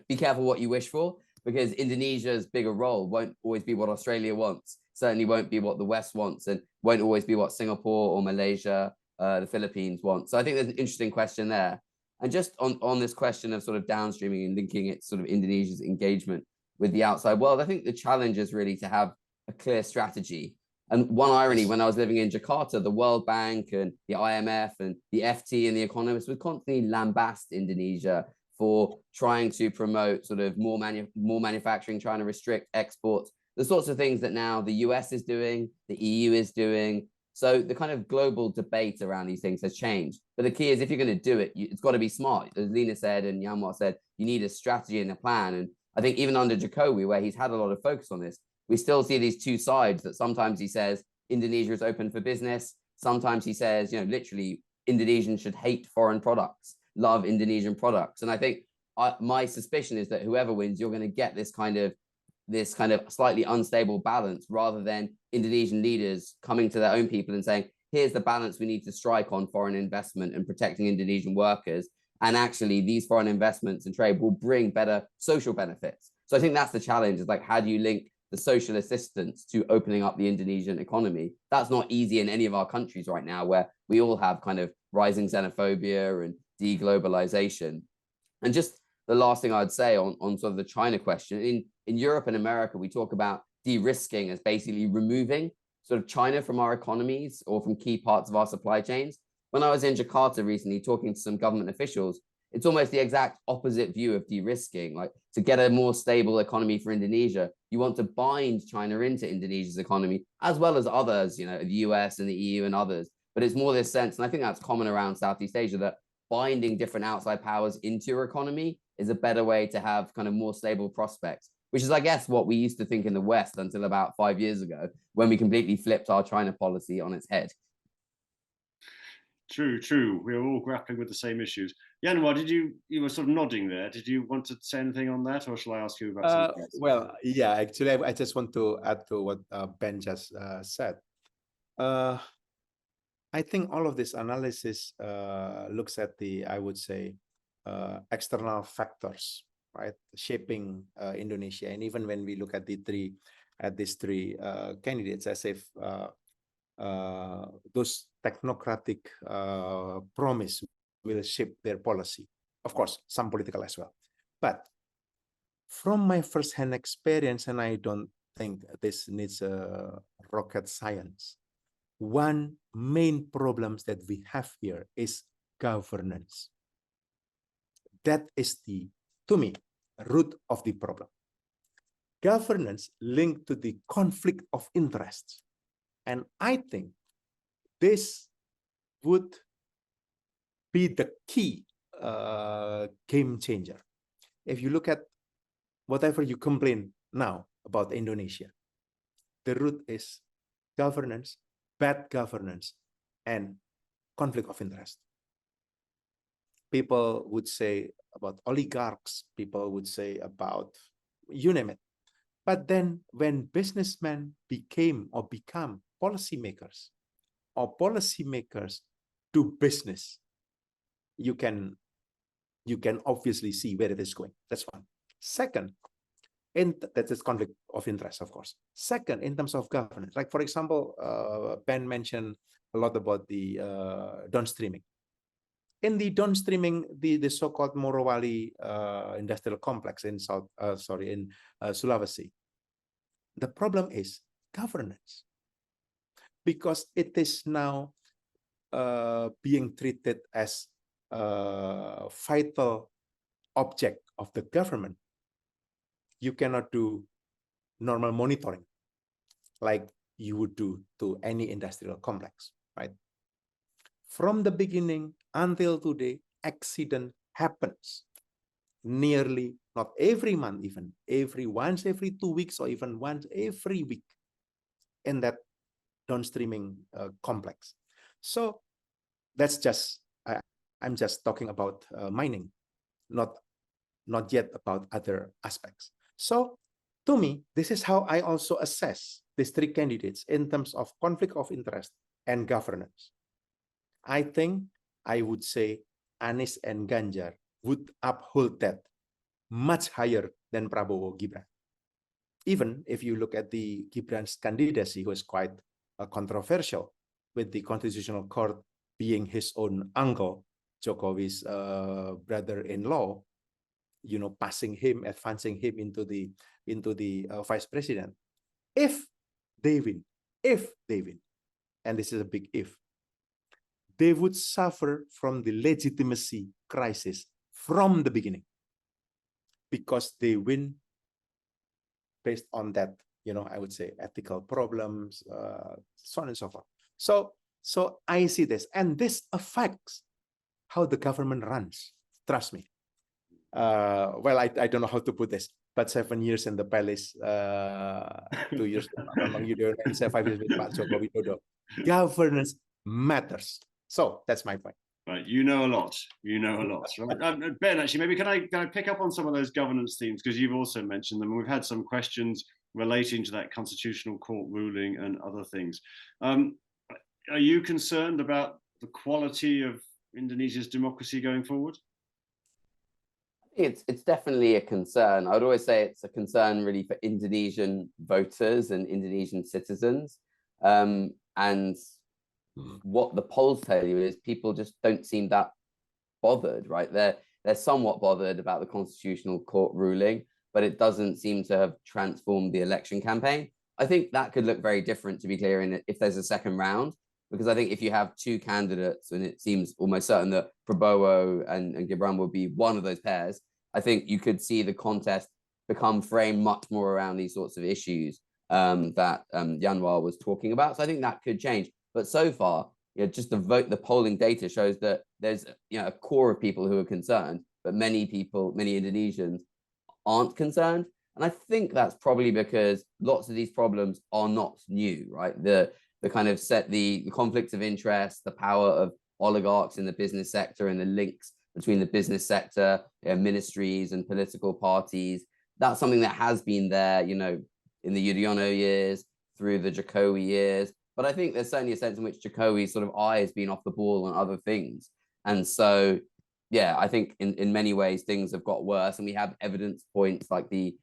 be careful what you wish for, because Indonesia's bigger role won't always be what Australia wants, certainly won't be what the West wants, and won't always be what Singapore or Malaysia, the Philippines want. So I think there's an interesting question there. And just on this question of sort of downstreaming and linking it sort of Indonesia's engagement with the outside world, I think the challenge is really to have a clear strategy. And one irony, when I was living in Jakarta, the World Bank and the IMF and the FT and the economists would constantly lambast Indonesia for trying to promote sort of more manufacturing, trying to restrict exports, the sorts of things that now the US is doing, the EU is doing. So the kind of global debate around these things has changed. But the key is, if you're going to do it, it's got to be smart. As Lena said and Yanwar said, you need a strategy and a plan. And I think even under Jokowi, where he's had a lot of focus on this, we still see these two sides, that sometimes he says Indonesia is open for business. Sometimes he says, literally Indonesians should hate foreign products, love Indonesian products. And I think my suspicion is that whoever wins, you're going to get this kind of slightly unstable balance, rather than Indonesian leaders coming to their own people and saying, here's the balance we need to strike on foreign investment and protecting Indonesian workers. And actually these foreign investments and trade will bring better social benefits. So I think that's the challenge, is how do you link the social assistance to opening up the Indonesian economy? That's not easy in any of our countries right now, where we all have kind of rising xenophobia and deglobalization. And just the last thing I'd say on sort of the China question, in Europe and America, we talk about de-risking as basically removing sort of China from our economies or from key parts of our supply chains. When I was in Jakarta recently talking to some government officials, it's almost the exact opposite view of de-risking. To get a more stable economy for Indonesia, you want to bind China into Indonesia's economy, as well as others, the US and the EU and others. But it's more this sense, and I think that's common around Southeast Asia, that binding different outside powers into your economy is a better way to have kind of more stable prospects, which is, I guess, what we used to think in the West until about 5 years ago, when we completely flipped our China policy on its head. True. We are all grappling with the same issues. Yanwar, you were sort of nodding there. Did you want to say anything on that, or shall I ask you about something else? Well, yeah, actually, I just want to add to what Ben just said. I think all of this analysis looks at I would say, external factors, right, shaping Indonesia. And even when we look at these three candidates, as if those technocratic promise will shape their policy. Of course, some political as well. But from my first-hand experience, and I don't think this needs rocket science, one main problem that we have here is governance. That is to me, root of the problem. Governance linked to the conflict of interests. And I think this would be the key game changer. If you look at whatever you complain now about Indonesia, the root is governance, bad governance, and conflict of interest. People would say about oligarchs, people would say about you name it. But then when businessmen became or become policymakers, or policymakers do business, you can obviously see where it is going. That's one. Second, that is conflict of interest, of course. Second, in terms of governance, like for example, Ben mentioned a lot about the downstreaming. In the downstreaming, the so-called Morowali industrial complex in Sulawesi, the problem is governance, because it is now being treated as a vital object of the government. You cannot do normal monitoring like you would do to any industrial complex, right? From the beginning until today, accident happens nearly, not every month, even once every 2 weeks, or even once every week in that downstreaming complex. So that's just, I'm just talking about mining, not yet about other aspects. So to me, this is how I also assess these three candidates in terms of conflict of interest and governance. I think I would say Anies and Ganjar would uphold that much higher than Prabowo Gibran. Even if you look at the Gibran's candidacy, who is quite controversial, with the Constitutional Court being his own uncle, Jokowi's brother-in-law, you know, passing him, advancing him into the vice president. If they win, and this is a big if, they would suffer from the legitimacy crisis from the beginning, because they win based on that, you know, I would say ethical problems, so on and so forth. So I see this, and this affects how the government runs. Trust me. Well, I don't know how to put this, but 7 years in the palace, 2 years among you, and 5 years with Pak Joko Widodo. Governance matters. So that's my point. Right, you know a lot. You know a lot. Right? Ben, actually, maybe can I pick up on some of those governance themes, because you've also mentioned them. We've had some questions relating to that Constitutional Court ruling and other things. Are you concerned about the quality of Indonesia's democracy going forward? It's definitely a concern. I would always say it's a concern really for Indonesian voters and Indonesian citizens. And what the polls tell you is people just don't seem that bothered, right? They're somewhat bothered about the Constitutional Court ruling, but it doesn't seem to have transformed the election campaign. I think that could look very different, to be clear, if there's a second round, because I think if you have two candidates, and it seems almost certain that Prabowo and Gibran will be one of those pairs, I think you could see the contest become framed much more around these sorts of issues that Yanwar was talking about. So I think that could change. But so far, just the polling data shows that there's a core of people who are concerned, but many Indonesians aren't concerned. And I think that's probably because lots of these problems are not new, right? The kind of the conflicts of interest, the power of oligarchs in the business sector, and the links between the business sector, ministries and political parties. That's something that has been there, in the Yudhoyono years, through the Jokowi years. But I think there's certainly a sense in which Jokowi's sort of eye has been off the ball on other things. And so, yeah, I think in many ways things have got worse, and we have evidence points like the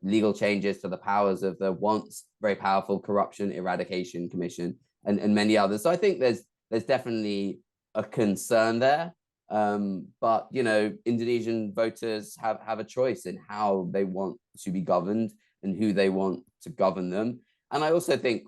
legal changes to the powers of the once very powerful Corruption Eradication Commission and many others. So I think there's definitely a concern there. But Indonesian voters have a choice in how they want to be governed and who they want to govern them. And I also think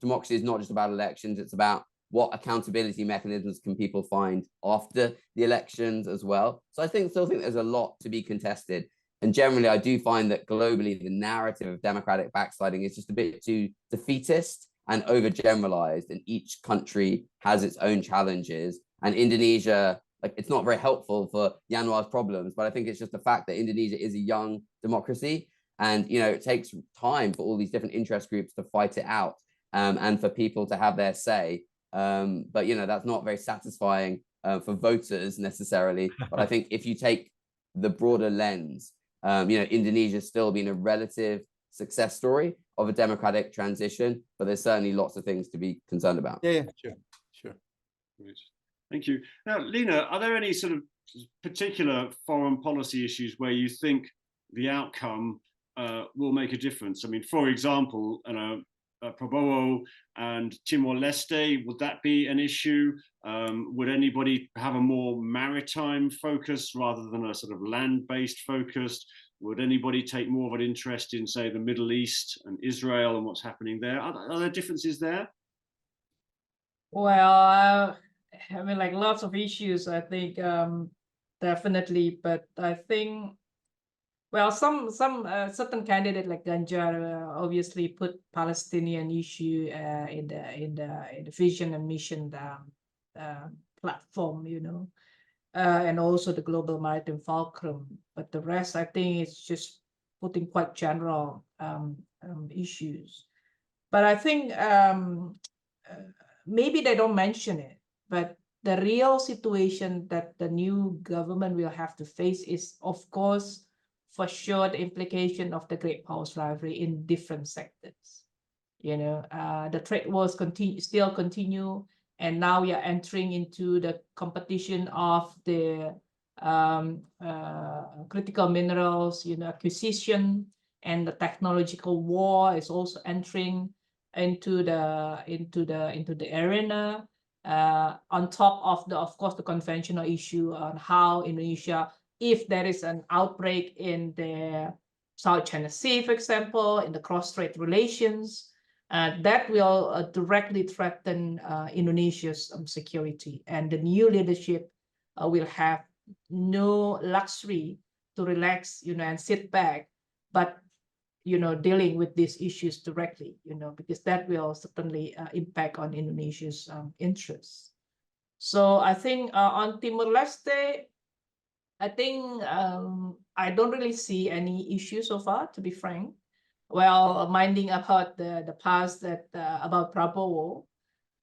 democracy is not just about elections, it's about what accountability mechanisms can people find after the elections as well. So I still think there's a lot to be contested And generally, I do find that globally, the narrative of democratic backsliding is just a bit too defeatist and overgeneralized, and each country has its own challenges. And Indonesia, like, it's not very helpful for Yanuar's problems, but I think it's just the fact that Indonesia is a young democracy, and it takes time for all these different interest groups to fight it out, and for people to have their say. But that's not very satisfying for voters necessarily. But I think if you take the broader lens, Indonesia's still been a relative success story of a democratic transition, but there's certainly lots of things to be concerned about. Yeah, sure. Great. Thank you. Now, Lena, are there any sort of particular foreign policy issues where you think the outcome will make a difference? I mean, for example, Prabowo and Timor-Leste, would that be an issue? Would anybody have a more maritime focus rather than a sort of land-based focus? Would anybody take more of an interest in, say, the Middle East and Israel and what's happening there? Are there differences there? Well, I mean, like lots of issues, I think, definitely, but I think, well, some certain candidate like Ganjar obviously put Palestinian issue in the vision and mission platform, and also the global maritime fulcrum. But the rest, I think, is just putting quite general issues. But I think maybe they don't mention it, but the real situation that the new government will have to face is, of course, for sure, the implication of the great powers rivalry in different sectors. The trade wars still continue, and now we are entering into the competition of the critical minerals, acquisition, and the technological war is also entering into the arena. On top of course, the conventional issue on how Indonesia, if there is an outbreak in the South China Sea, for example, in the cross-strait relations, that will directly threaten Indonesia's security. And the new leadership will have no luxury to relax, and sit back, but, dealing with these issues directly, because that will certainly impact on Indonesia's interests. So I think on Timor-Leste, I think I don't really see any issues so far, to be frank. Well, minding about the past about Prabowo,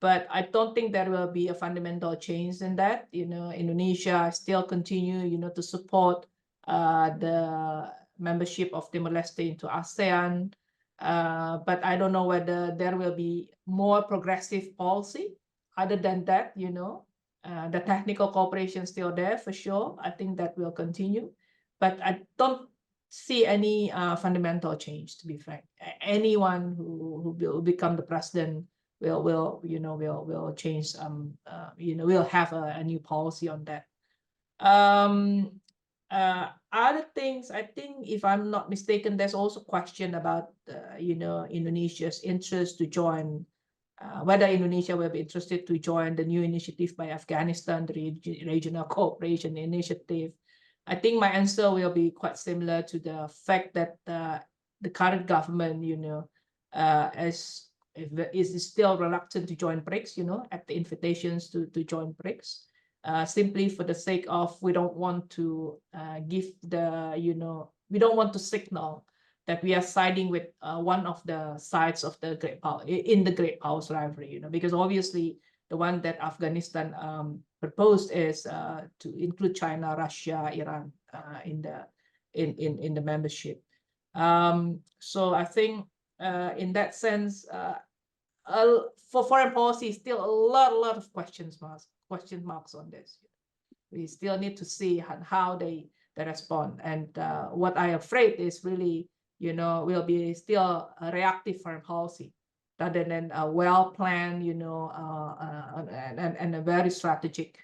but I don't think there will be a fundamental change in that. Indonesia still continue, to support the membership of Timor-Leste into ASEAN. But I don't know whether there will be more progressive policy. Other than that, the technical cooperation is still there for sure. I think that will continue, but I don't see any fundamental change, to be frank. Anyone who will become the president will change. We'll have a new policy on that. Other things, I think, if I'm not mistaken, there's also a question about Indonesia's interest to join. Whether Indonesia will be interested to join the new initiative by Afghanistan, the Regional Cooperation Initiative. I think my answer will be quite similar to the fact that the current government, is still reluctant to join BRICS, at the invitations to join BRICS, simply for the sake of we don't want to we don't want to signal that we are siding with one of the sides of the great power in the great powers rivalry, because obviously the one that Afghanistan proposed is to include China, Russia, Iran in the membership. So I think in that sense, for foreign policy, still a lot of question marks on this. We still need to see how they respond, and what I'm afraid is really, will be still a reactive foreign policy rather than a well-planned, and a very strategic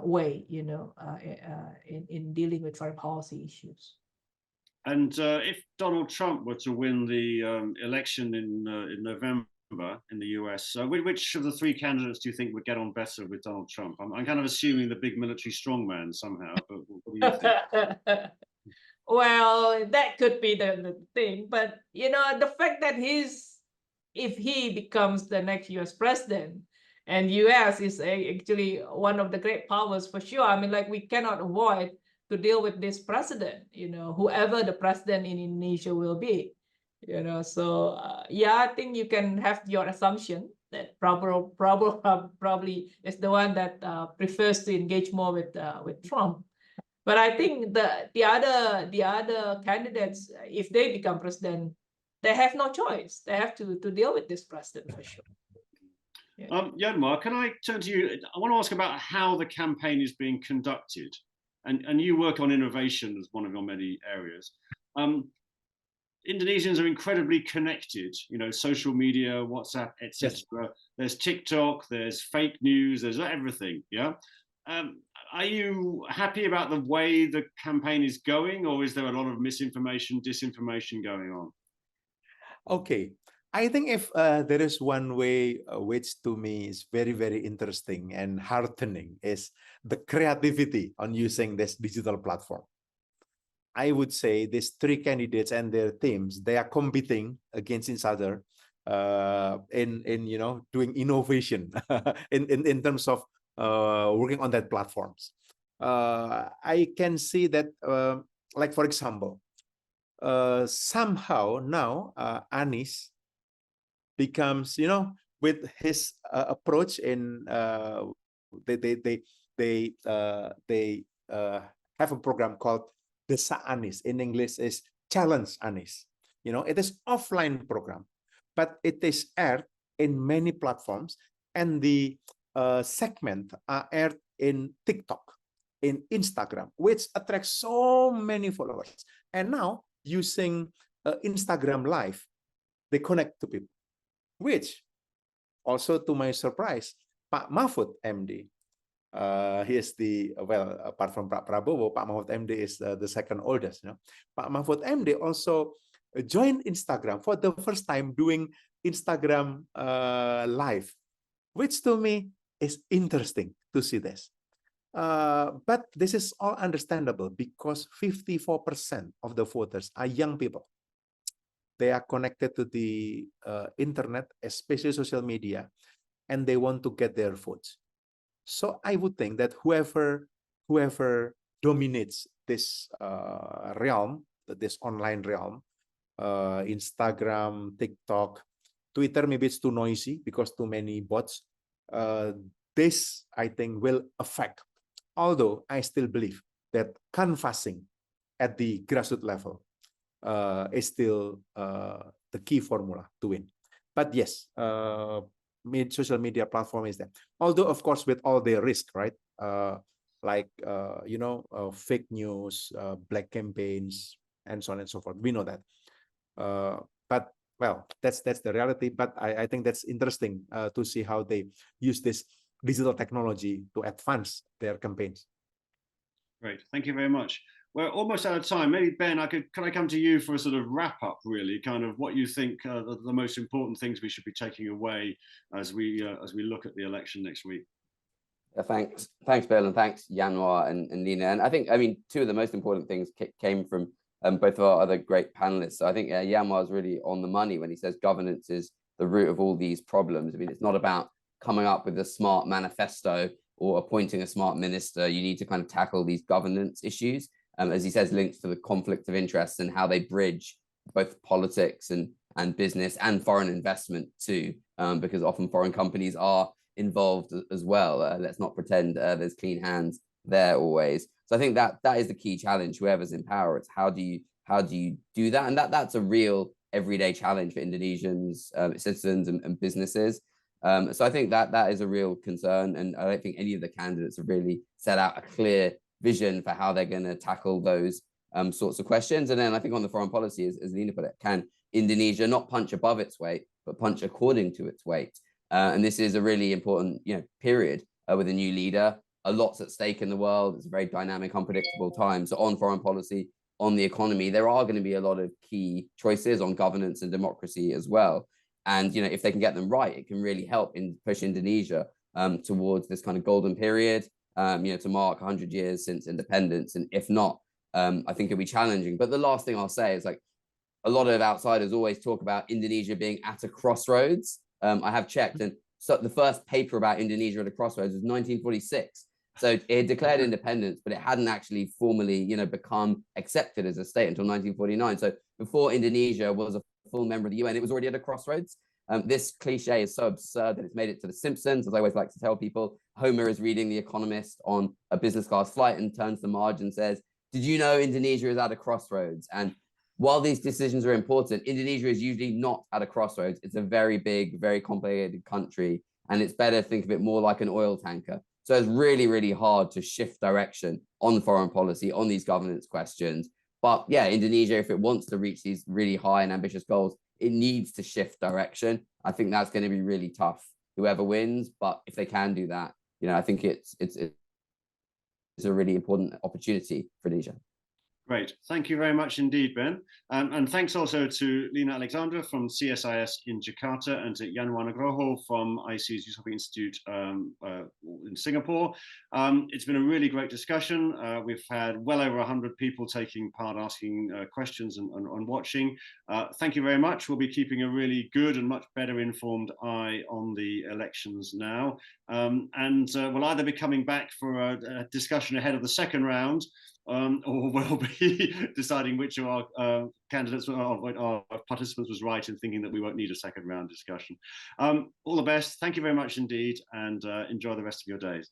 way, in dealing with foreign policy issues. And if Donald Trump were to win the election in November in the US, which of the three candidates do you think would get on better with Donald Trump? I'm kind of assuming the big military strongman somehow, but what do you think? Well, that could be the thing, but the fact that if he becomes the next US president, and US is actually one of the great powers for sure. I mean, like, we cannot avoid to deal with this president, whoever the president in Indonesia will be, so yeah, I think you can have your assumption that probably is the one that prefers to engage more with Trump. But I think the other candidates, if they become president, they have no choice. They have to deal with this president for sure. Yeah. Yanmar, can I turn to you? I want to ask about how the campaign is being conducted, and you work on innovation as one of your many areas. Indonesians are incredibly connected, social media, WhatsApp, etc. Yes. There's TikTok, there's fake news, there's everything. Yeah. Are you happy about the way the campaign is going, or is there a lot of misinformation, disinformation going on? Okay, I think if there is one way which to me is very, very interesting and heartening is the creativity on using this digital platform. I would say these three candidates and their teams, they are competing against each other in doing innovation in terms of working on that platforms. I can see that, like for example, somehow now Anies becomes, with his approach in they have a program called Desa Anies. In English is Challenge Anies. It is offline program, but it is aired in many platforms, and the segment are aired in TikTok, in Instagram, which attracts so many followers. And now using Instagram Live, they connect to people, which also to my surprise, Pak Mahfud MD, he is apart from Pak Prabowo, Pak Mahfud MD is the second oldest. Pak Mahfud MD also joined Instagram for the first time, doing Instagram Live, which to me is interesting to see this. But this is all understandable because 54% of the voters are young people. They are connected to the internet, especially social media, and they want to get their votes. So I would think that whoever dominates this realm, this online realm, Instagram, TikTok, Twitter, maybe it's too noisy because too many bots. This, I think, will affect. Although I still believe that canvassing at the grassroots level is still the key formula to win. But yes, social media platform is there. Although, of course, with all the risk, right? Fake news, black campaigns, and so on and so forth. We know that. But well, that's the reality. But I think that's interesting to see how they use this digital technology to advance their campaigns. Great, thank you very much. We're almost out of time. Maybe Ben, can I come to you for a sort of wrap up, really, kind of what you think are the most important things we should be taking away as we look at the election next week. Thanks, Bill, and thanks Yanmar and Nina. And I think, two of the most important things came from both of our other great panelists. So I think Yanmar is really on the money when he says governance is the root of all these problems. It's not about coming up with a smart manifesto or appointing a smart minister. You need to kind of tackle these governance issues. As he says, links to the conflict of interests and how they bridge both politics and business and foreign investment too, because often foreign companies are involved as well. Let's not pretend there's clean hands there always. So I think that is the key challenge. Whoever's in power, it's how do you do that? And that's a real everyday challenge for Indonesians, citizens and businesses. So I think that is a real concern, and I don't think any of the candidates have really set out a clear vision for how they're going to tackle those sorts of questions. And then I think on the foreign policy, as Nina put it, can Indonesia not punch above its weight, but punch according to its weight? And this is a really important period with a new leader. A lot's at stake in the world. It's a very dynamic, unpredictable time. So on foreign policy, on the economy, there are going to be a lot of key choices on governance and democracy as well. And if they can get them right, it can really help push Indonesia towards this kind of golden period, to mark 100 years since independence. And if not, I think it'll be challenging. But the last thing I'll say is, like, a lot of outsiders always talk about Indonesia being at a crossroads. I have checked, and so the first paper about Indonesia at a crossroads was 1946. So it had declared independence, but it hadn't actually formally, become accepted as a state until 1949. So before Indonesia was a full member of the UN, it was already at a crossroads. This cliche is so absurd that it's made it to The Simpsons. As I always like to tell people, Homer is reading The Economist on a business class flight and turns to Marge and says, "Did you know Indonesia is at a crossroads?" And while these decisions are important, Indonesia is usually not at a crossroads. It's a very big, very complicated country, and it's better to think of it more like an oil tanker. So it's really, really hard to shift direction on foreign policy, on these governance questions. But yeah, Indonesia, if it wants to reach these really high and ambitious goals, it needs to shift direction. I think that's going to be really tough, whoever wins. But if they can do that, I think it's a really important opportunity for Indonesia. Great. Thank you very much indeed, Ben. And thanks also to Lina Alexandra from CSIS in Jakarta and to Yan Wanagroho from IC's Youth Institute in Singapore. It's been a really great discussion. We've had well over 100 people taking part, asking questions and watching. Thank you very much. We'll be keeping a really good and much better informed eye on the elections now. And we'll either be coming back for a discussion ahead of the second round, or we'll be deciding which of our candidates or our participants was right in thinking that we won't need a second round discussion. All the best. Thank you very much indeed, and enjoy the rest of your days.